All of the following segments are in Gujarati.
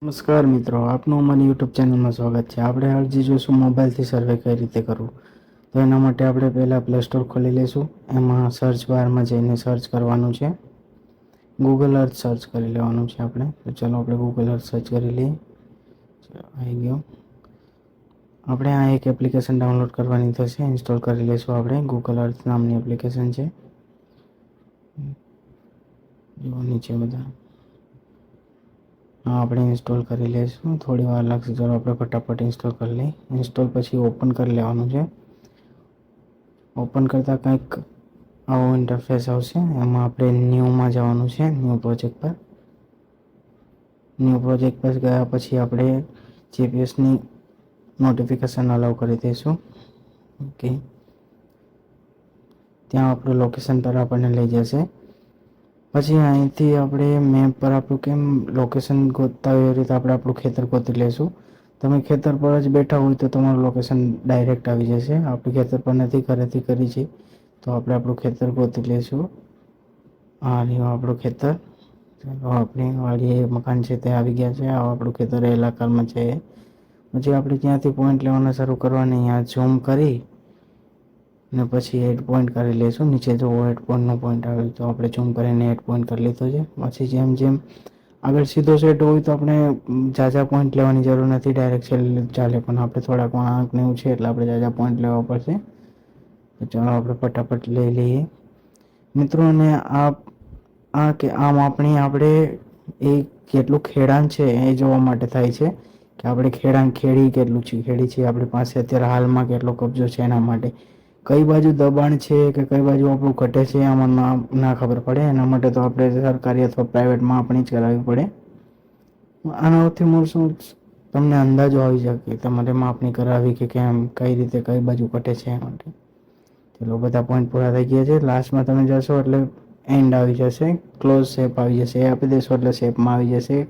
નમસ્કાર મિત્રો, આપનું અમારી યુટ્યુબ ચેનલમાં સ્વાગત છે। આપણે આજે જોઈશું મોબાઈલથી સર્વે કઈ રીતે કરવું। તો એના માટે આપણે પહેલાં પ્લે સ્ટોર ખોલી લઈશું। એમાં સર્ચ બારમાં જઈને સર્ચ કરવાનું છે, ગૂગલ અર્થ સર્ચ કરી લેવાનું છે આપણે। તો ચાલો આપણે ગૂગલ અર્થ સર્ચ કરી લઈએ। આવી ગયો। આપણે આ એક એપ્લિકેશન ડાઉનલોડ કરવાની થશે, ઇન્સ્ટોલ કરી લઈશું આપણે। ગૂગલ અર્થ નામની એપ્લિકેશન છે, જો નીચે બધા આપણે ઇન્સ્ટોલ કરી લઈશું। થોડી વાર લાગશે, ચાલો આપણે ફટાફટ ઇન્સ્ટોલ કરી લઈએ। ઇન્સ્ટોલ પછી ઓપન કરી લેવાનું છે। ઓપન કરતાં કંઈક આવો ઇન્ટરફેસ આવશે। એમાં આપણે ન્યૂમાં જવાનું છે, ન્યૂ પ્રોજેક્ટ પર। ન્યૂ પ્રોજેક્ટ પર ગયા પછી આપણે જીપીએસની નોટિફિકેશન અલાઉ કરી દઈશું। ઓકે, ત્યાં આપણું લોકેશન પર આપણને લઈ જશે। પછી અહીંથી આપણે મેપ પર આપણું કેમ લોકેશન ગોતતા હોય એ રીતે આપણે આપણું ખેતર ગોતી લઈશું। તમે ખેતર પર જ બેઠા હોય તો તમારું લોકેશન ડાયરેક્ટ આવી જશે। આપણે ખેતર પર નથી, ઘરેથી કરી છે, તો આપણે આપણું ખેતર ગોતી લઈશું। આ રહ્યું આપણું ખેતર। ચાલો આપણી વાડી મકાન છે તે આવી ગયા છે। આ આપણું ખેતર એ ઇલાકામાં છે। પછી આપણે ત્યાંથી પોઈન્ટ લેવાના શરૂ કરવાની। અહીંયા ઝૂમ કરી ને પછી એડ પોઈન્ટ કરી લઈશું। નીચે જો એડ પોઈન્ટનો પોઈન્ટ આવે તો આપણે ઝૂમ કરીને એડ પોઈન્ટ કરી લીધો છે। પછી જેમ જેમ આગળ સીધો સેટ હોય તો આપણે ઝાઝા પોઈન્ટ લેવાની જરૂર નથી, ડાયરેક્ટ છેલ્લે ચાલે। પણ આપણે થોડાક વાંક ને એવું છે એટલે આપણે ઝાઝા પોઈન્ટ લેવા પડશે। તો ચાલો આપણે ફટાફટ લઈ લઈએ મિત્રો। અને આમ આપણે એ કેટલું ખેડાણ છે એ જોવા માટે થાય છે કે આપણે ખેડી કેટલું છે, ખેડી છે આપણી પાસે અત્યારે હાલમાં કેટલો કબજો છે, એના માટે કઈ બાજુ દબાણ છે કે કઈ બાજુ આપણું ઘટે છે આમાં ના ખબર પડે। એના માટે તો આપણે સરકારી અથવા પ્રાઇવેટમાં આપણી જ કરાવવી પડે। આનાથી શું તમને અંદાજો આવી શકે કે તમારે માપણી કરાવી કે કેમ, કઈ રીતે કઈ બાજુ ઘટે છે એ માટે। ચલો બધા પોઈન્ટ પૂરા થઈ ગયા છે। લાસ્ટમાં તમે જશો એટલે એન્ડ આવી જશે, ક્લોઝ શેપ આવી જશે। એ આપી દેશો એટલે શેપમાં આવી જશે,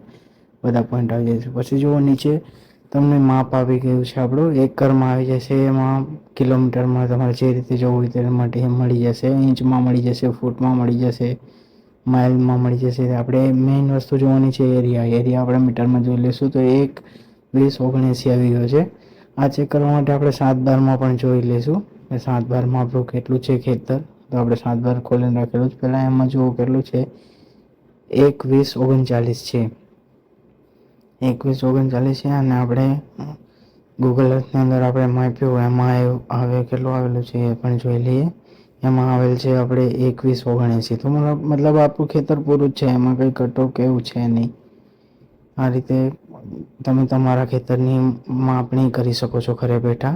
બધા પોઈન્ટ આવી જશે। પછી જુઓ નીચે તમને માપ આવી ગયું છે આપણું, એકરમાં આવી જશે। એમાં કિલોમીટરમાં તમારે જે રીતે જવું હોય તે માટે મળી જશે, ઇંચમાં મળી જશે, ફૂટમાં મળી જશે, માઇલમાં મળી જશે। આપણે મેઇન વસ્તુ જોવાની છે એરિયા આપણે મીટરમાં જોઈ લઈશું તો 1:20:79 આવી ગયો છે। આ ચેક કરવા માટે આપણે 7/12માં પણ જોઈ લઈશું કે 7/12માં આપણું કેટલું છે ખેતર। તો આપણે 7/12 ખોલીને રાખેલું જ, પહેલાં એમાં જુઓ કેટલું છે, 1:20:39 છે, 1:20:39 છે। અને આપણે ગૂગલ અર્થની અંદર આપણે માપ્યું, એમાં હવે કેટલું આવેલું છે એ પણ જોઈ લઈએ। એમાં આવેલ છે આપણે 21:79। તો મતલબ આપણું ખેતર પૂરું જ છે, એમાં કંઈ ઘટો કે એવું છે નહીં। આ રીતે તમે તમારા ખેતરની માપણી કરી શકો છો ઘરે બેઠા।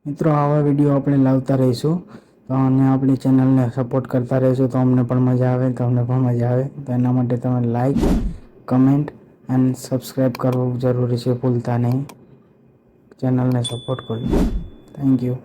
મિત્રો આવા વિડીયો આપણે લાવતા રહીશું, તો અને આપણી ચેનલને સપોર્ટ કરતા રહીશું તો અમને પણ મજા આવે, તમને પણ મજા આવે। તો એના માટે તમે લાઈક, કમેન્ટ અને સબસ્ક્રાઈબ કરવું જરૂરી છે, ભૂલતા નહીં। ચેનલને સપોર્ટ કરજો। Thank you.